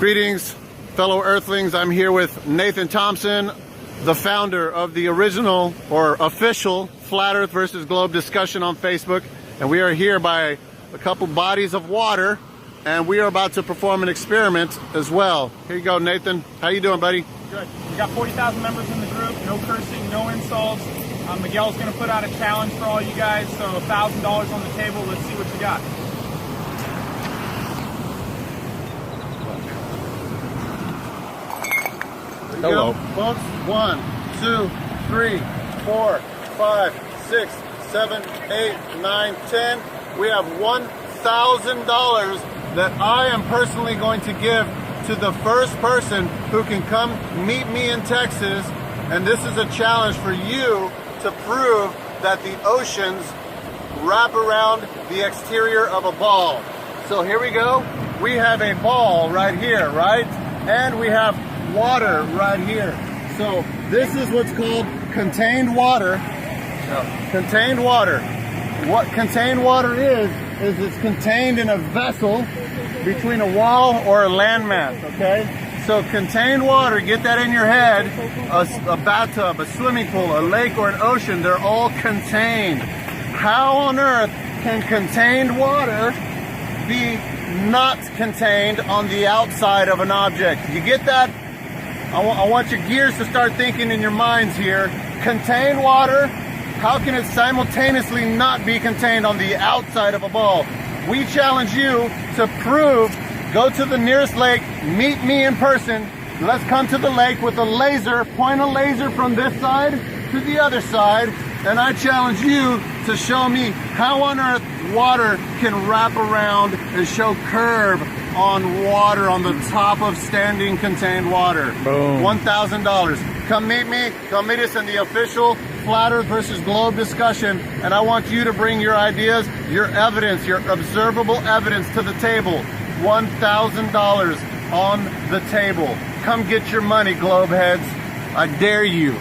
Greetings, fellow Earthlings. I'm here with Nathan Thompson, the founder of the original or official Flat Earth versus Globe discussion on Facebook. And we are here by a couple bodies of water, and we are about to perform an experiment as well. Here you go, Nathan. How you doing, buddy? Good. We got 40,000 members in the group. No cursing, no insults. Miguel's going to put out a challenge for all you guys. So $1,000 on the table. Let's see what you got. Hello, folks. 1, 2, 3, 4, 5, 6, 7, 8, 9, 10. We have $1,000 that I am personally going to give to the first person who can come meet me in Texas. And this is a challenge for you to prove that the oceans wrap around the exterior of a ball. So here we go. We have a ball right here, right? And we have water right here. So this is what's called contained water. Contained water. What contained water is it's contained in a vessel between a wall or a landmass, okay? So contained water, get that in your head, a bathtub, a swimming pool, a lake, or an ocean, they're all contained. How on earth can contained water be not contained on the outside of an object? You get that? I want your gears to start thinking in your minds here. Contained water, how can it simultaneously not be contained on the outside of a ball? We challenge you to prove, go to the nearest lake, meet me in person. Let's come to the lake with a laser, point a laser from this side to the other side, and I challenge you to show me how on earth water can wrap around and show curve on water on the top of standing contained water. Boom. $1,000. Come meet me. Come meet us in the official Flat Earth versus Globe discussion, and I want you to bring your ideas, your evidence, your observable evidence to the table. $1,000 on the table. Come get your money, Globe heads. I dare you.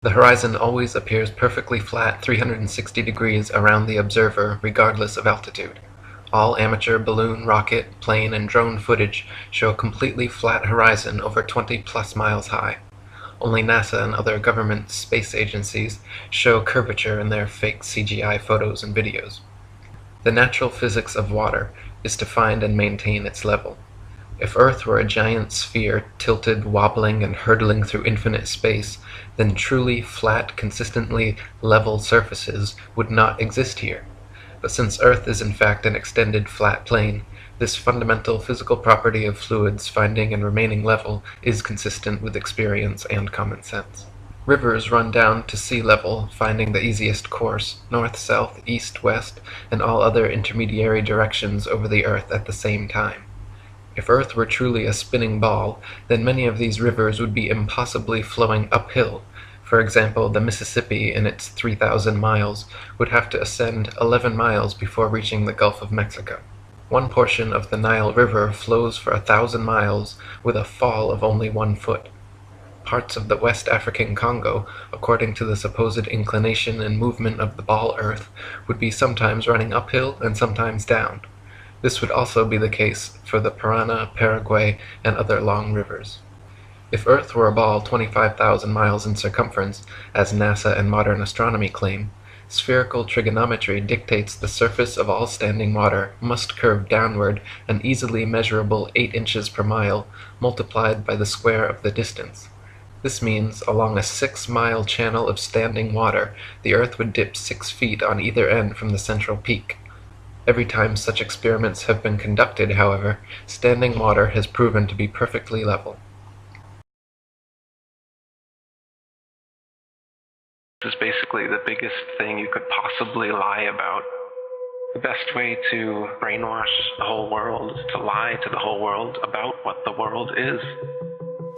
The horizon always appears perfectly flat 360 degrees around the observer regardless of altitude. All amateur balloon, rocket, plane, and drone footage show a completely flat horizon over 20+ miles high. Only NASA and other government space agencies show curvature in their fake CGI photos and videos. The natural physics of water is to find and maintain its level. If Earth were a giant sphere tilted, wobbling, and hurtling through infinite space, then truly flat, consistently level surfaces would not exist here. But since Earth is in fact an extended flat plane, this fundamental physical property of fluids finding and remaining level is consistent with experience and common sense. Rivers run down to sea level, finding the easiest course, north, south, east, west, and all other intermediary directions over the Earth at the same time. If Earth were truly a spinning ball, then many of these rivers would be impossibly flowing uphill. For example, the Mississippi, in its 3,000 miles, would have to ascend 11 miles before reaching the Gulf of Mexico. One portion of the Nile River flows for 1,000 miles with a fall of only 1 foot. Parts of the West African Congo, according to the supposed inclination and movement of the ball Earth, would be sometimes running uphill and sometimes down. This would also be the case for the Parana, Paraguay, and other long rivers. If Earth were a ball 25,000 miles in circumference, as NASA and modern astronomy claim, spherical trigonometry dictates the surface of all standing water must curve downward an easily measurable 8 inches per mile, multiplied by the square of the distance. This means, along a 6-mile channel of standing water, the Earth would dip 6 feet on either end from the central peak. Every time such experiments have been conducted, however, standing water has proven to be perfectly level. This is basically the biggest thing you could possibly lie about. The best way to brainwash the whole world is to lie to the whole world about what the world is.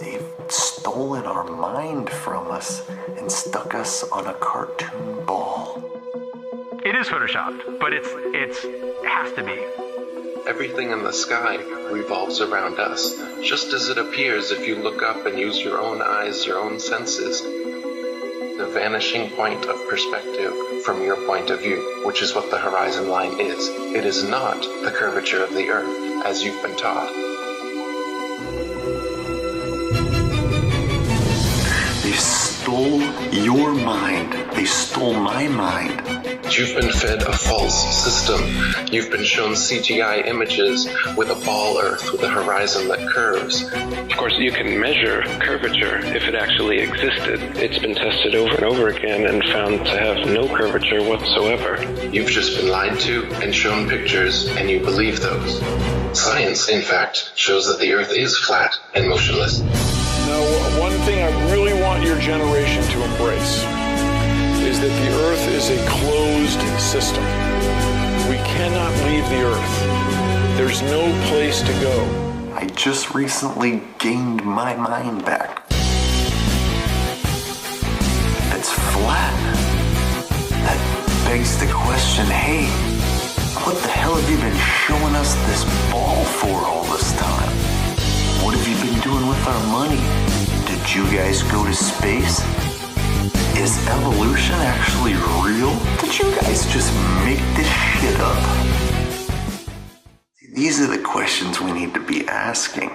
They've stolen our mind from us and stuck us on a cartoon ball. It is photoshopped, but it has to be. Everything in the sky revolves around us, just as it appears if you look up and use your own eyes, your own senses. The vanishing point of perspective from your point of view, which is what the horizon line is. It is not the curvature of the Earth, as you've been taught. They stole your mind. They stole my mind. You've been fed a false system. You've been shown CGI images with a ball Earth with a horizon that curves. Of course, you can measure curvature if it actually existed. It's been tested over and over again and found to have no curvature whatsoever. You've just been lied to and shown pictures, and you believe those. Science, in fact, shows that the Earth is flat and motionless. Now, one thing I really want your generation to embrace is that the Earth is a closed system. We cannot leave the Earth. There's no place to go. I just recently gained my mind back. It's flat. That begs the question, hey, what the hell have you been showing us this ball for all this time? What have you been doing with our money? Did you guys go to space? Is evolution actually real? Did you guys just make this shit up? These are the questions we need to be asking.